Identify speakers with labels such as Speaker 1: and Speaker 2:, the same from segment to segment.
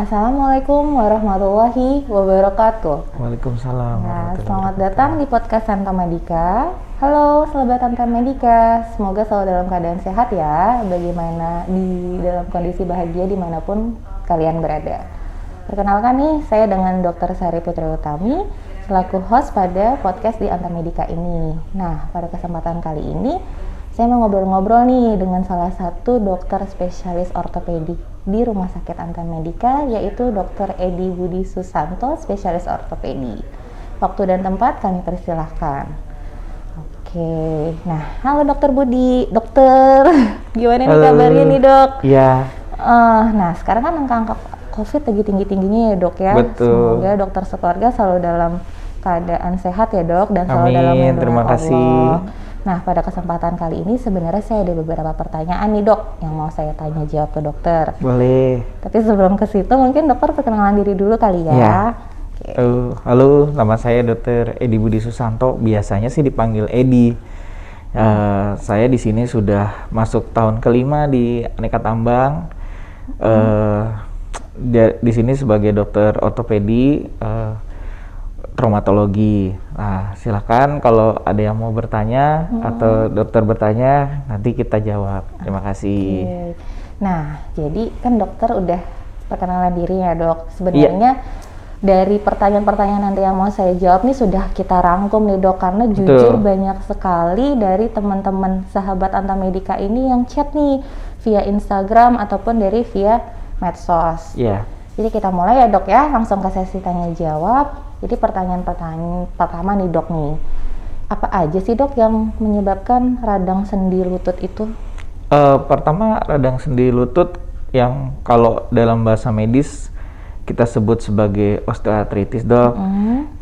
Speaker 1: Assalamualaikum warahmatullahi wabarakatuh.
Speaker 2: Waalaikumsalam
Speaker 1: Nah,
Speaker 2: warahmatullahi
Speaker 1: selamat
Speaker 2: wabarakatuh.
Speaker 1: datang di podcast Santa Medika. Halo, sahabat Santa Medika. Semoga selalu dalam keadaan sehat ya. Bagaimana di dalam kondisi bahagia dimanapun kalian berada. Perkenalkan nih, saya dengan Dr. Sari Putri Utami selaku host pada podcast di Santa Medika ini. Nah, pada kesempatan kali ini saya mau ngobrol-ngobrol nih dengan salah satu dokter spesialis ortopedi di Rumah Sakit Santa Medika, yaitu Dr. Edi Budi Susanto, spesialis ortopedi. Waktu dan tempat kami persilahkan. Oke, nah halo Dokter Budi, dokter, gimana nih kabarnya nih dok?
Speaker 2: Iya.
Speaker 1: Nah sekarang kan angka COVID lagi tinggi-tingginya ya dok ya.
Speaker 2: Betul.
Speaker 1: Semoga dokter sekeluarga selalu dalam keadaan sehat ya dok, dan selalu dalam
Speaker 2: Amin,
Speaker 1: lindungan
Speaker 2: terima kasih.
Speaker 1: Allah. Nah, pada kesempatan kali ini sebenarnya saya ada beberapa pertanyaan nih dok yang mau saya tanya jawab ke dokter.
Speaker 2: Boleh.
Speaker 1: Tapi sebelum ke situ mungkin dokter perkenalan diri dulu kali ya.
Speaker 2: Ya.
Speaker 1: Oke.
Speaker 2: Halo, nama saya Dr. Edi Budi Susanto. Biasanya sih dipanggil Edi. Saya di sini sudah masuk tahun kelima di Aneka Tambang. Di sini sebagai dokter ortopedi. Traumatologi. Nah, silakan kalau ada yang mau bertanya atau dokter bertanya, nanti kita jawab. Terima kasih.
Speaker 1: Oke. Nah, jadi kan dokter udah perkenalan diri ya dok. Sebenarnya dari pertanyaan-pertanyaan nanti yang mau saya jawab nih sudah kita rangkum nih dok, karena jujur banyak sekali dari teman-teman sahabat Santa Medika ini yang chat nih via Instagram ataupun dari via medsos.
Speaker 2: Iya.
Speaker 1: Jadi kita mulai ya dok ya, langsung ke sesi tanya jawab. Jadi pertanyaan pertama nih dok nih, apa aja sih dok yang menyebabkan radang sendi lutut itu?
Speaker 2: Pertama, radang sendi lutut yang kalau dalam bahasa medis kita sebut sebagai osteoartritis dok.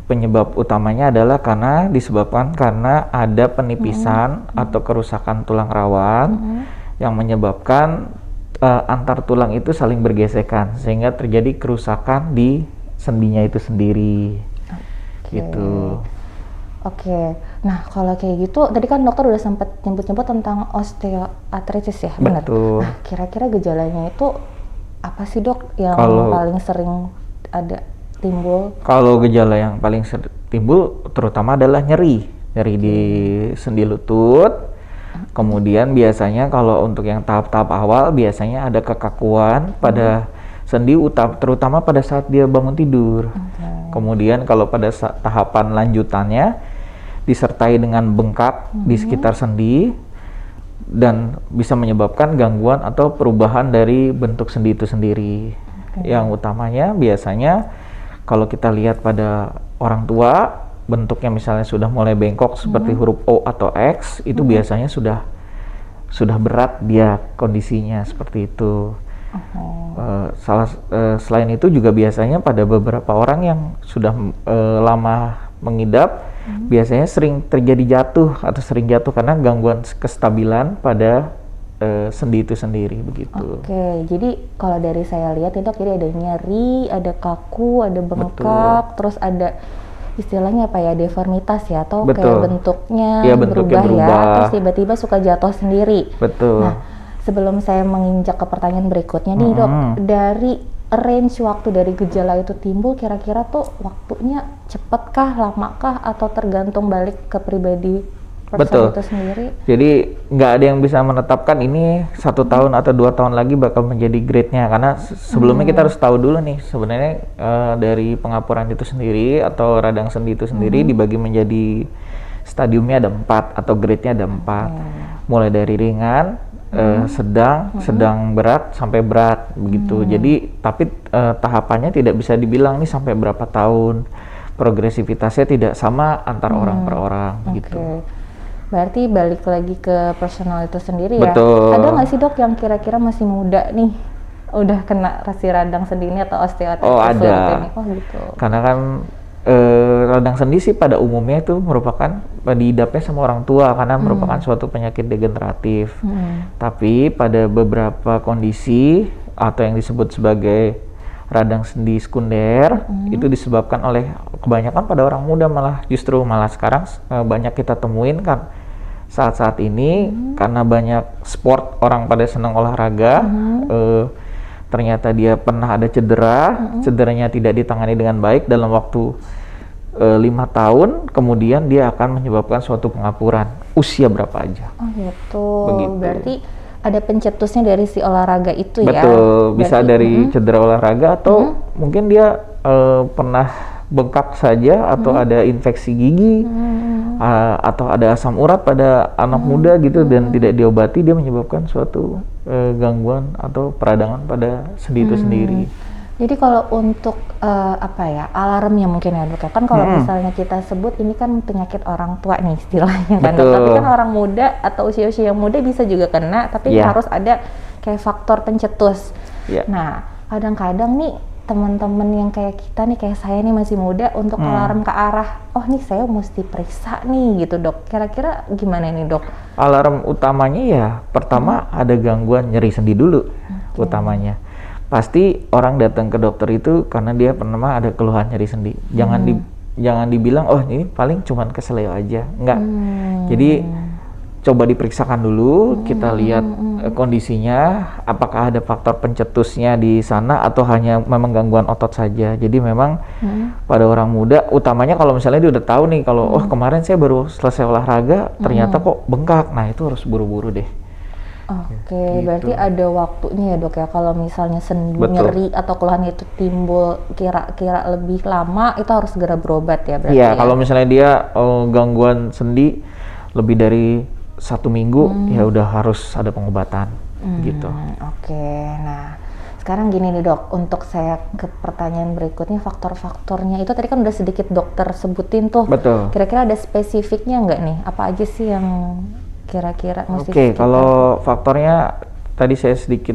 Speaker 2: Penyebab utamanya adalah disebabkan karena ada penipisan atau kerusakan tulang rawan yang menyebabkan antar tulang itu saling bergesekan sehingga terjadi kerusakan di sendinya itu sendiri. Gitu.
Speaker 1: Oke. Nah, kalau kayak gitu, tadi kan dokter udah sempat nyebut-nyebut tentang osteoartritis ya, benar?
Speaker 2: Betul.
Speaker 1: Nah, kira-kira gejalanya itu apa sih dok yang paling sering timbul?
Speaker 2: Kalau gejala yang paling sering timbul terutama adalah nyeri di sendi lutut. Kemudian biasanya kalau untuk yang tahap-tahap awal biasanya ada kekakuan pada sendi terutama pada saat dia bangun tidur. Kemudian kalau pada tahapan lanjutannya disertai dengan bengkak di sekitar sendi dan bisa menyebabkan gangguan atau perubahan dari bentuk sendi itu sendiri. Yang utamanya biasanya kalau kita lihat pada orang tua, bentuknya misalnya sudah mulai bengkok seperti huruf O atau X, itu biasanya sudah berat dia kondisinya seperti itu. Selain itu juga biasanya pada beberapa orang yang sudah lama mengidap, biasanya sering terjadi jatuh karena gangguan kestabilan pada sendi itu sendiri begitu.
Speaker 1: Oke, jadi kalau dari saya lihat itu kira ada nyeri, ada kaku, ada bengkak, terus ada istilahnya apa ya, deformitas ya, atau kayak bentuknya berubah ya, terus tiba-tiba suka jatuh sendiri.
Speaker 2: Betul.
Speaker 1: Nah, sebelum saya menginjak ke pertanyaan berikutnya nih dok, dari range waktu dari gejala itu timbul kira-kira tuh waktunya cepatkah, lamakah, atau tergantung balik ke pribadi person itu sendiri? Jadi
Speaker 2: nggak ada yang bisa menetapkan ini 1 tahun atau 2 tahun lagi bakal menjadi grade-nya, karena sebelumnya kita harus tahu dulu nih sebenarnya dari pengapuran itu sendiri atau radang sendi itu sendiri dibagi menjadi stadiumnya ada 4 atau grade-nya ada 4, mulai dari ringan, sedang berat sampai berat begitu. Jadi tapi tahapannya tidak bisa dibilang nih sampai berapa tahun, progresivitasnya tidak sama antar orang per orang gitu.
Speaker 1: Berarti balik lagi ke personal itu sendiri ya.
Speaker 2: Betul.
Speaker 1: Ada nggak sih dok yang kira-kira masih muda nih udah kena radang sendi ini atau osteoartritis?
Speaker 2: Oh ada.
Speaker 1: Gitu.
Speaker 2: Karena kan radang sendi sih pada umumnya itu merupakan diidapnya sama orang tua karena merupakan suatu penyakit degeneratif. Tapi pada beberapa kondisi atau yang disebut sebagai radang sendi sekunder itu disebabkan oleh kebanyakan pada orang muda, malah sekarang banyak kita temuin kan saat-saat ini karena banyak sport, orang pada senang olahraga, ternyata dia pernah ada cedera, cederanya tidak ditangani dengan baik dalam waktu 5 tahun, kemudian dia akan menyebabkan suatu pengapuran usia berapa aja.
Speaker 1: Oh gitu.
Speaker 2: Begitu.
Speaker 1: Berarti ada pencetusnya dari si olahraga itu ya?
Speaker 2: Betul, bisa dari cedera olahraga atau mungkin dia pernah bengkak saja atau ada infeksi gigi atau ada asam urat pada anak muda gitu dan tidak diobati, dia menyebabkan suatu gangguan atau peradangan pada sendi itu sendiri.
Speaker 1: Jadi kalau untuk alarmnya mungkin ya dok, kan kalau misalnya kita sebut ini kan penyakit orang tua nih istilahnya kan, dok. Tapi kan orang muda atau usia-usia yang muda bisa juga kena, tapi harus ada kayak faktor pencetus. Nah, kadang-kadang nih teman-teman yang kayak kita nih, kayak saya nih masih muda, untuk alarm ke arah, oh nih saya mesti periksa nih gitu dok. Kira-kira gimana nih dok?
Speaker 2: Alarm utamanya ya, pertama ada gangguan nyeri sendi dulu utamanya. Pasti orang datang ke dokter itu karena dia pernah ada keluhan nyeri sendi. Jangan dibilang oh ini paling cuman keseleo aja, enggak. Jadi coba diperiksakan dulu, kita lihat kondisinya, apakah ada faktor pencetusnya di sana atau hanya memang gangguan otot saja. Jadi memang pada orang muda, utamanya kalau misalnya dia udah tahu nih kalau oh kemarin saya baru selesai olahraga, ternyata kok bengkak, nah itu harus buru-buru deh.
Speaker 1: Oke, berarti ada waktunya ya dok ya, kalau misalnya sendi nyeri atau keluhan itu timbul kira-kira lebih lama, itu harus segera berobat ya berarti.
Speaker 2: Iya, kalau misalnya dia gangguan sendi lebih dari 1 minggu, ya udah harus ada pengobatan gitu.
Speaker 1: Oke, nah sekarang gini nih dok, untuk saya ke pertanyaan berikutnya, faktor-faktornya itu tadi kan udah sedikit dokter sebutin tuh.
Speaker 2: Betul.
Speaker 1: Kira-kira ada spesifiknya nggak nih? Apa aja sih yang kira-kira mesti
Speaker 2: Oke, kalau faktornya tadi saya sedikit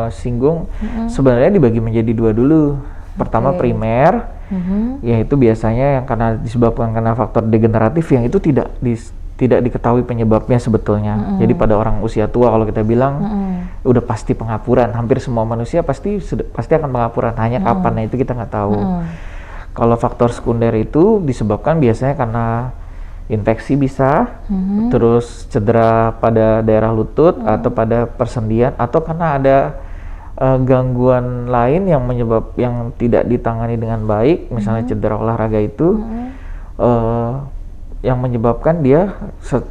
Speaker 2: singgung, sebenarnya dibagi menjadi 2 dulu. Pertama primer, yaitu biasanya yang karena disebabkan karena faktor degeneratif yang itu tidak diketahui penyebabnya sebetulnya. Jadi pada orang usia tua kalau kita bilang udah pasti pengapuran, hampir semua manusia pasti akan pengapuran, hanya kapan, nah itu kita nggak tahu. Kalau faktor sekunder itu disebabkan biasanya karena infeksi bisa, terus cedera pada daerah lutut atau pada persendian, atau karena ada gangguan lain yang tidak ditangani dengan baik, misalnya cedera olahraga itu yang menyebabkan dia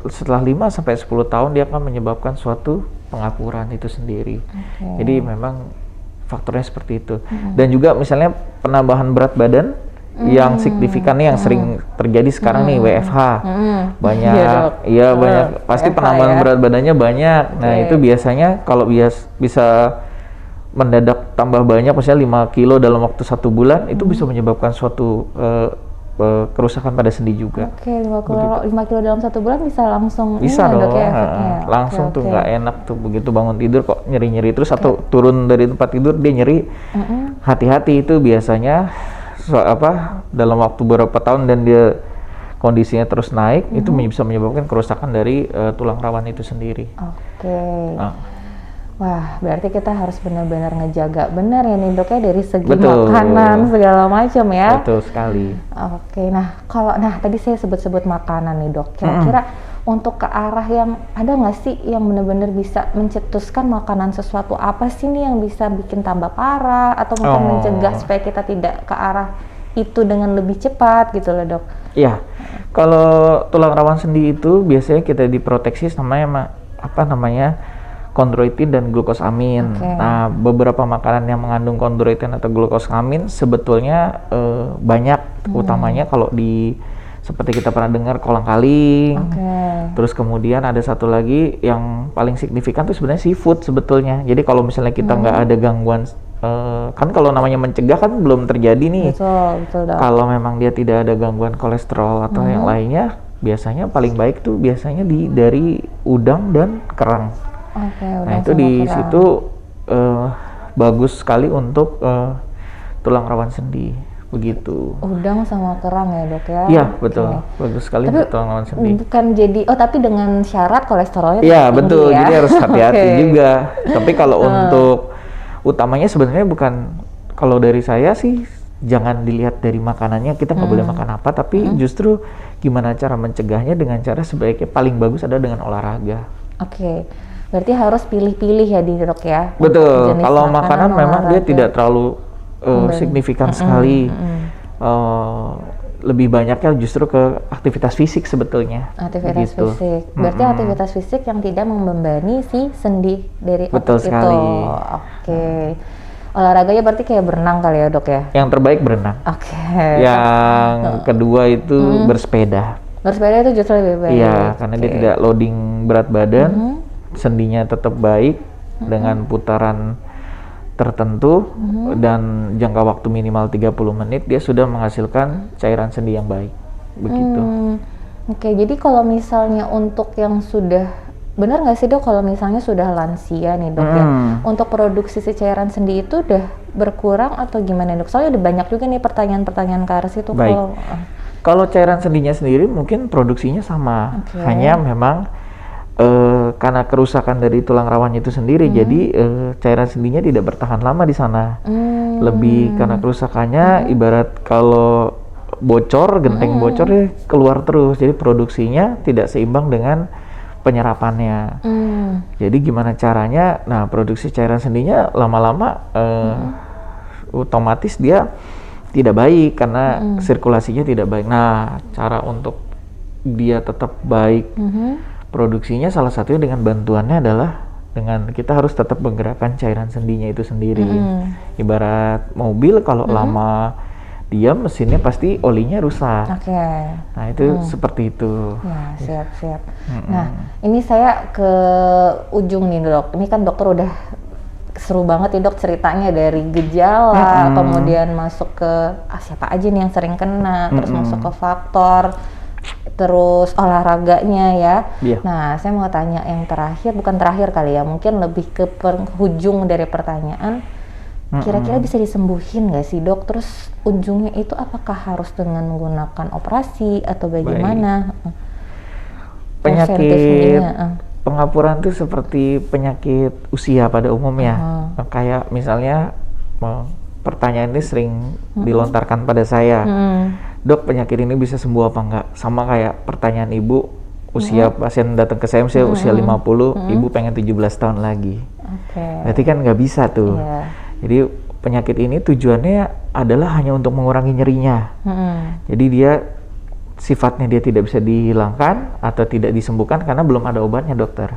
Speaker 2: setelah 5 sampai 10 tahun dia akan menyebabkan suatu pengapuran itu sendiri. Jadi memang faktornya seperti itu. Dan juga misalnya penambahan berat badan yang signifikan nih, yang sering terjadi sekarang nih, WFH banyak, banyak, pasti WFH penambahan berat badannya banyak. Nah itu biasanya kalau bisa mendadak tambah banyak, misalnya 5 kilo dalam waktu 1 bulan, itu bisa menyebabkan suatu kerusakan pada sendi juga.
Speaker 1: 5 kilo dalam 1 bulan bisa langsung
Speaker 2: bisa dong,
Speaker 1: ya,
Speaker 2: langsung tuh nggak enak tuh, begitu bangun tidur kok nyeri-nyeri terus, atau turun dari tempat tidur dia nyeri. Hati-hati, itu biasanya dalam waktu beberapa tahun dan dia kondisinya terus naik, itu bisa menyebabkan kerusakan dari tulang rawan itu sendiri.
Speaker 1: Wah, berarti kita harus benar-benar ngejaga benar ya nih dok ya, dari segi makanan segala macam ya.
Speaker 2: Betul sekali.
Speaker 1: Nah tadi saya sebut-sebut makanan nih dok, kira-kira untuk ke arah yang ada nggak sih yang benar-benar bisa mencetuskan makanan sesuatu apa sih nih yang bisa bikin tambah parah atau mungkin mencegah supaya kita tidak ke arah itu dengan lebih cepat gitu loh dok? Iya,
Speaker 2: kalau tulang rawan sendi itu biasanya kita diproteksi namanya kondroitin dan glukosamin. Nah, beberapa makanan yang mengandung kondroitin atau glukosamin sebetulnya banyak, utamanya kalau seperti kita pernah dengar kolang-kaling. Terus kemudian ada satu lagi yang paling signifikan tuh sebenarnya seafood sebetulnya. Jadi kalau misalnya kita nggak ada gangguan, kan kalau namanya mencegah kan belum terjadi nih.
Speaker 1: Betul.
Speaker 2: Kalau memang dia tidak ada gangguan kolesterol atau yang lainnya, biasanya paling baik tuh biasanya dari udang dan kerang. Nah itu di situ bagus sekali untuk tulang rawan sendi, begitu.
Speaker 1: Udang sama kerang ya dok ya?
Speaker 2: Iya betul, bagus sekali untuk tulang rawan sendi.
Speaker 1: Tapi dengan syarat kolesterolnya
Speaker 2: tinggi betul, ya? Jadi harus hati-hati juga. Tapi kalau untuk utamanya sebenarnya bukan, kalau dari saya sih jangan dilihat dari makanannya, kita nggak boleh makan apa, tapi justru gimana cara mencegahnya dengan cara sebaiknya paling bagus adalah dengan olahraga.
Speaker 1: Berarti harus pilih-pilih ya di dok ya.
Speaker 2: Betul.
Speaker 1: Jenis
Speaker 2: Kalau makanan memang dia
Speaker 1: olahraga.
Speaker 2: tidak terlalu signifikan sekali. Lebih banyaknya justru ke aktivitas fisik sebetulnya.
Speaker 1: Aktivitas
Speaker 2: gitu.
Speaker 1: fisik. Berarti aktivitas fisik yang tidak membebani si sendi dari
Speaker 2: Betul
Speaker 1: otot
Speaker 2: sekali.
Speaker 1: itu. Oke. Olahraganya berarti kayak berenang kali ya dok ya?
Speaker 2: Yang terbaik berenang.
Speaker 1: Oke.
Speaker 2: Yang kedua itu bersepeda.
Speaker 1: Bersepeda itu justru lebih baik.
Speaker 2: Iya, karena dia tidak loading berat badan, sendinya tetap baik dengan putaran tertentu dan jangka waktu minimal 30 menit dia sudah menghasilkan cairan sendi yang baik. Begitu.
Speaker 1: Oke, jadi kalau misalnya untuk yang sudah, benar nggak sih dok kalau misalnya sudah lansia nih dok ya, untuk produksi si cairan sendi itu udah berkurang atau gimana dok? Soalnya udah banyak juga nih pertanyaan-pertanyaan ke arah situ.
Speaker 2: Baik. Kalau cairan sendinya sendiri mungkin produksinya sama, hanya memang karena kerusakan dari tulang rawan itu sendiri, jadi cairan sendinya tidak bertahan lama di sana. Lebih karena kerusakannya, ibarat kalau bocor, genteng bocor ya keluar terus, jadi produksinya tidak seimbang dengan penyerapannya. Jadi gimana caranya? Nah, produksi cairan sendinya lama-lama otomatis dia tidak baik karena sirkulasinya tidak baik. Nah, cara untuk dia tetap baik produksinya salah satunya dengan bantuannya adalah dengan kita harus tetap menggerakkan cairan sendinya itu sendiri. Ibarat mobil kalau lama diam mesinnya pasti olinya rusak. Nah itu seperti itu.
Speaker 1: Ya, siap. Nah ini saya ke ujung nih dok. Ini kan dokter udah seru banget nih dok ceritanya dari gejala, kemudian masuk ke siapa aja nih yang sering kena, terus masuk ke faktor, terus olahraganya ya. Nah, saya mau tanya yang terakhir, bukan terakhir kali ya, mungkin lebih ke penghujung dari pertanyaan. Kira-kira bisa disembuhin nggak sih dok? Terus ujungnya itu apakah harus dengan menggunakan operasi atau bagaimana?
Speaker 2: Penyakit pengapuran itu seperti penyakit usia pada umumnya. Kayak misalnya pertanyaan ini sering dilontarkan pada saya. Dok, penyakit ini bisa sembuh apa enggak? Sama kayak pertanyaan ibu, usia pasien datang ke saya misalnya usia 50, ibu pengen 17 tahun lagi. Berarti kan nggak bisa tuh. Jadi penyakit ini tujuannya adalah hanya untuk mengurangi nyerinya. Jadi dia sifatnya dia tidak bisa dihilangkan atau tidak disembuhkan karena belum ada obatnya dokter.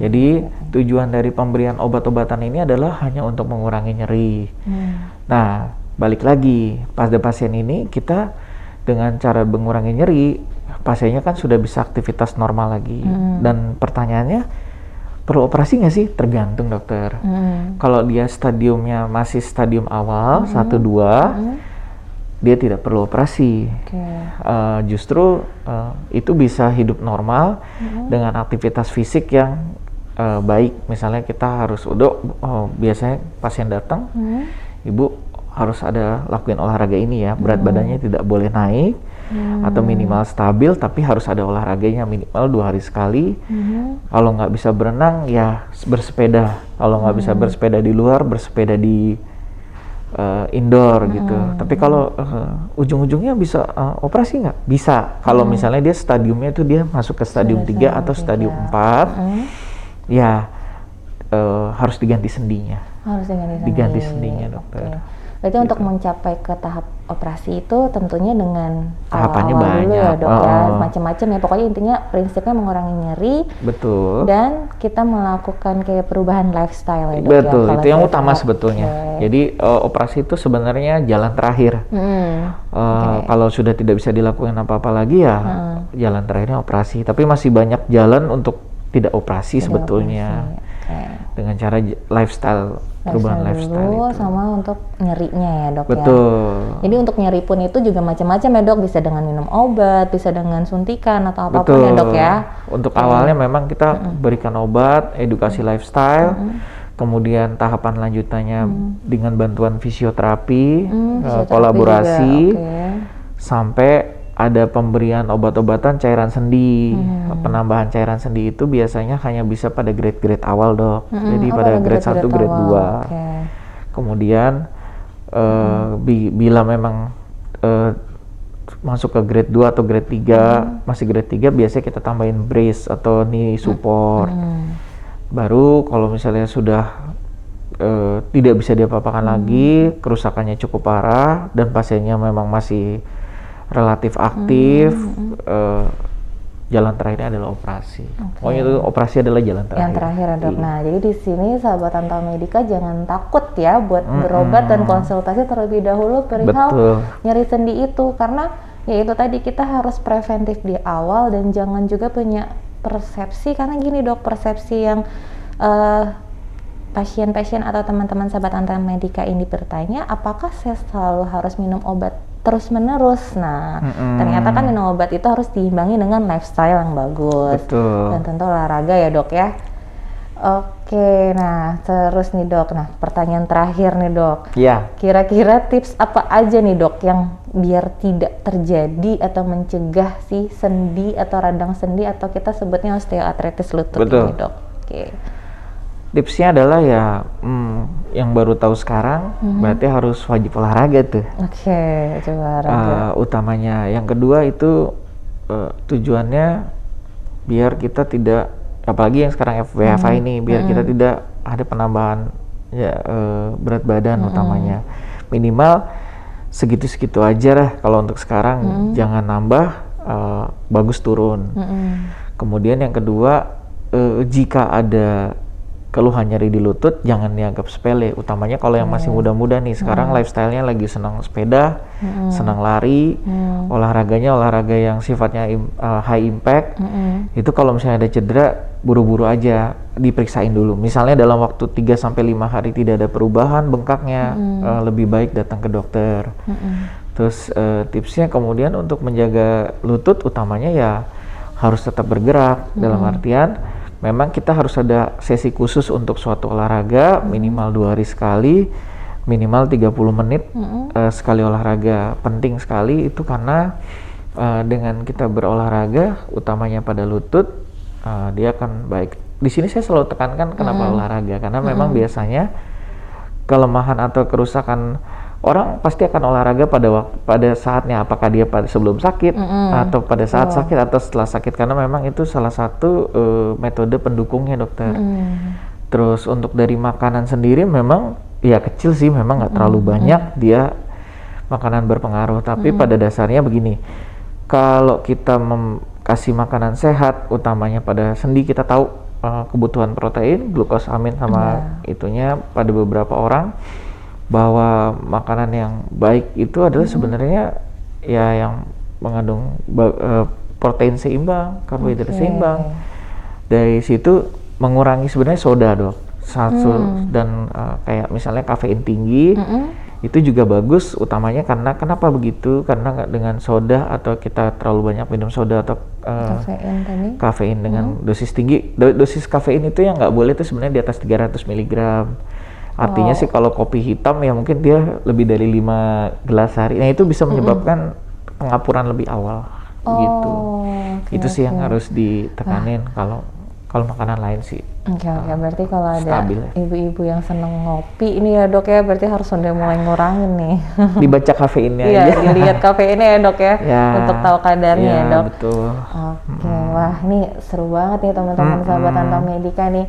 Speaker 2: Jadi tujuan dari pemberian obat-obatan ini adalah hanya untuk mengurangi nyeri. Nah, balik lagi, pada pasien ini kita dengan cara mengurangi nyeri, pasiennya kan sudah bisa aktivitas normal lagi. Dan pertanyaannya, perlu operasi nggak sih? Tergantung dokter. Kalau dia stadiumnya masih stadium awal, 1-2, dia tidak perlu operasi. Justru itu bisa hidup normal dengan aktivitas fisik yang baik. Misalnya kita harus biasanya pasien datang, ibu harus ada lakuin olahraga ini ya, berat badannya tidak boleh naik atau minimal stabil, tapi harus ada olahraganya minimal 2 hari sekali. Kalau nggak bisa berenang ya bersepeda, kalau nggak bisa bersepeda di luar, bersepeda di indoor gitu. Tapi kalau ujung-ujungnya bisa operasi nggak? Bisa. Kalau misalnya dia stadiumnya itu dia masuk ke stadium 3 atau stadium 4, ya harus diganti sendinya. Diganti sendinya dokter.
Speaker 1: Berarti untuk mencapai ke tahap operasi itu tentunya dengan
Speaker 2: tahapannya
Speaker 1: awal dulu ya
Speaker 2: banyak.
Speaker 1: dok ya, macam-macam ya. Pokoknya intinya prinsipnya mengurangi nyeri.
Speaker 2: Betul.
Speaker 1: Dan kita melakukan kayak perubahan lifestyle ya dok.
Speaker 2: Betul,
Speaker 1: ya,
Speaker 2: itu yang utama sebetulnya. Jadi operasi itu sebenarnya jalan terakhir. Kalau sudah tidak bisa dilakukan apa-apa lagi ya jalan terakhirnya operasi. Tapi masih banyak jalan untuk tidak operasi sebetulnya. Dengan cara lifestyle, perubahan lifestyle
Speaker 1: dulu,
Speaker 2: itu.
Speaker 1: sama untuk nyerinya ya dok.
Speaker 2: Betul.
Speaker 1: Jadi untuk nyeri pun itu juga macam-macam ya dok, bisa dengan minum obat, bisa dengan suntikan atau apapun ya dok ya.
Speaker 2: Untuk awalnya memang kita berikan obat, edukasi lifestyle, kemudian tahapan lanjutannya dengan bantuan fisioterapi, kolaborasi, sampai ada pemberian obat-obatan cairan sendi. Penambahan cairan sendi itu biasanya hanya bisa pada grade-grade awal dok. Jadi pada grade 1, grade 2. Kemudian bila memang masuk ke grade 2 atau grade 3, masih grade 3 biasanya kita tambahin brace atau knee support. Baru kalau misalnya sudah tidak bisa diapa-apakan lagi, kerusakannya cukup parah dan pasiennya memang masih relatif aktif, jalan terakhirnya adalah operasi. Pokoknya itu operasi adalah jalan terakhir.
Speaker 1: Yang terakhir ya, Dok.
Speaker 2: Iya.
Speaker 1: Nah, jadi di sini sahabat Anta Medika jangan takut ya buat berobat dan konsultasi terlebih dahulu perihal
Speaker 2: Betul.
Speaker 1: nyeri sendi itu, karena ya itu tadi kita harus preventif di awal dan jangan juga punya persepsi, karena gini Dok, persepsi yang pasien-pasien atau teman-teman sahabat Anta Medika ini bertanya, apakah saya selalu harus minum obat terus-menerus? Nah, ternyata kan minum obat itu harus diimbangi dengan lifestyle yang bagus.
Speaker 2: Betul.
Speaker 1: Dan tentu olahraga ya, Dok ya. Oke, nah terus nih Dok, nah pertanyaan terakhir nih Dok.
Speaker 2: Ya.
Speaker 1: Kira-kira tips apa aja nih Dok yang biar tidak terjadi atau mencegah si sendi atau radang sendi atau kita sebutnya osteoartritis lutut
Speaker 2: Betul.
Speaker 1: ini Dok? Oke.
Speaker 2: Tipsnya adalah ya yang baru tahu sekarang berarti harus wajib olahraga tuh.
Speaker 1: Oke, coba olahraga.
Speaker 2: Utamanya. Yang kedua itu tujuannya biar kita tidak, apalagi yang sekarang WFH ini, biar kita tidak ada penambahan ya berat badan utamanya. Minimal segitu-segitu aja lah kalau untuk sekarang, jangan nambah, bagus turun. Kemudian yang kedua, jika ada keluhan nyeri di lutut jangan dianggap sepele, utamanya kalau yang masih muda-muda nih. Sekarang lifestyle-nya lagi senang sepeda, senang lari, olahraganya olahraga yang sifatnya high impact. Itu kalau misalnya ada cedera, buru-buru aja diperiksain dulu. Misalnya dalam waktu 3-5 hari tidak ada perubahan bengkaknya, lebih baik datang ke dokter. Terus tipsnya kemudian untuk menjaga lutut utamanya ya harus tetap bergerak, dalam artian memang kita harus ada sesi khusus untuk suatu olahraga, minimal 2 hari sekali, minimal 30 menit sekali olahraga. Penting sekali itu karena dengan kita berolahraga, utamanya pada lutut, dia akan baik. Di sini saya selalu tekankan kenapa olahraga, karena memang biasanya kelemahan atau kerusakan orang pasti akan olahraga pada saatnya, apakah dia sebelum sakit atau pada saat sakit atau setelah sakit, karena memang itu salah satu metode pendukungnya dokter. Terus untuk dari makanan sendiri memang ya kecil sih, memang nggak terlalu banyak dia makanan berpengaruh, tapi pada dasarnya begini, kalau kita kasih makanan sehat utamanya pada sendi, kita tahu kebutuhan protein, glukosamin sama itunya pada beberapa orang, bahwa makanan yang baik itu adalah sebenarnya ya yang mengandung protein seimbang, karbohidrat seimbang. Dari situ mengurangi sebenarnya soda dok, dan kayak misalnya kafein tinggi itu juga bagus, utamanya karena kenapa begitu? Karena dengan soda atau kita terlalu banyak minum soda atau kafein dengan dosis tinggi, dosis kafein itu yang nggak boleh itu sebenarnya di atas 300 mg. Artinya sih kalau kopi hitam ya mungkin dia lebih dari 5 gelas sehari. Nah itu bisa menyebabkan pengapuran lebih awal gitu. Itu sih yang harus ditekanin. Kalau makanan lain sih
Speaker 1: Oke, berarti kalau ada
Speaker 2: stabil.
Speaker 1: ibu-ibu yang seneng ngopi ini ya dok ya, berarti harus udah mulai ngurangin nih.
Speaker 2: Dibaca kafeinnya
Speaker 1: Iya,
Speaker 2: aja.
Speaker 1: dilihat kafeinnya ya dok ya, untuk tahu kadarnya ya dok.
Speaker 2: Betul.
Speaker 1: Oke, wah ini seru banget nih teman-teman sahabat Anta Medika nih.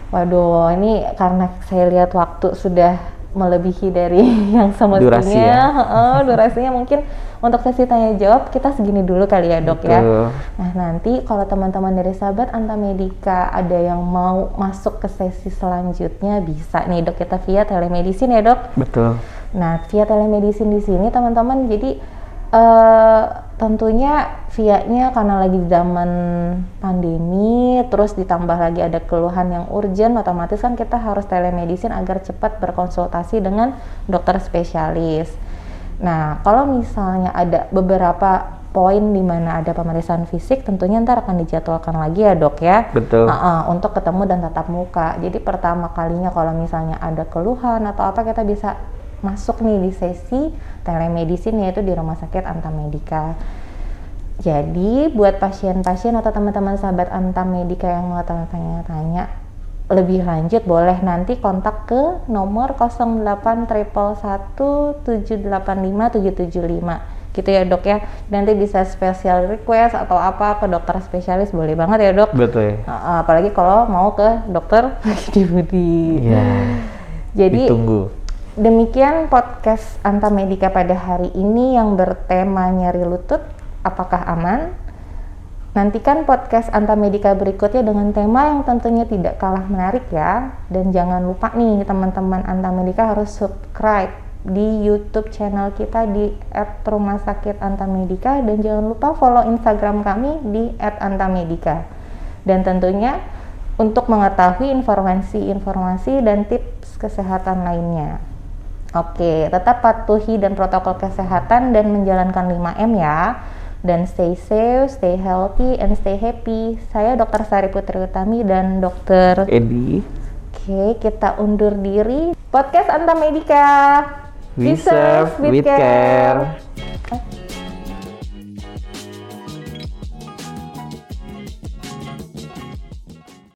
Speaker 1: Waduh, ini karena saya lihat waktu sudah melebihi dari yang semestinya. Durasinya mungkin untuk sesi tanya jawab kita segini dulu kali ya dok. Betul. Ya. Nah nanti kalau teman-teman dari sahabat Anta Medika ada yang mau masuk ke sesi selanjutnya, bisa nih dok, kita via telemedicine ya dok.
Speaker 2: Betul.
Speaker 1: Nah via telemedicine di sini teman-teman, jadi tentunya via-nya karena lagi zaman pandemi, terus ditambah lagi ada keluhan yang urgent, otomatis kan kita harus telemedicine agar cepat berkonsultasi dengan dokter spesialis. Nah, kalau misalnya ada beberapa poin di mana ada pemeriksaan fisik, tentunya ntar akan dijadwalkan lagi ya dok ya.
Speaker 2: Betul.
Speaker 1: Untuk ketemu dan tatap muka. Jadi pertama kalinya kalau misalnya ada keluhan atau apa, kita bisa masuk nih di sesi telemedicine, yaitu di Rumah Sakit Anta Medika. Jadi buat pasien-pasien atau teman-teman sahabat Anta Medika yang mau tanya-tanya lebih lanjut, boleh nanti kontak ke nomor 08 111 785 775. gitu ya dok ya. Nanti bisa special request atau apa ke dokter spesialis boleh banget ya dok.
Speaker 2: Betul.
Speaker 1: Apalagi kalau mau ke dokter Gigi Budi.
Speaker 2: Iya.
Speaker 1: Jadi
Speaker 2: ditunggu.
Speaker 1: Demikian podcast Anta Medica pada hari ini yang bertema nyeri lutut. Apakah aman? Nantikan podcast Anta Medica berikutnya dengan tema yang tentunya tidak kalah menarik ya. Dan jangan lupa nih teman-teman Anta Medica harus subscribe di YouTube channel kita di @rumahsakit_anta_medica dan jangan lupa follow Instagram kami di @antamedica. Dan tentunya untuk mengetahui informasi-informasi dan tips kesehatan lainnya. Oke, tetap patuhi dan protokol kesehatan dan menjalankan 5M ya. Dan stay safe, stay healthy, and stay happy. Saya Dr. Sari Putri Utami dan Dr.
Speaker 2: Edi.
Speaker 1: Oke, kita undur diri. Podcast Anta Medica.
Speaker 2: We serve with care.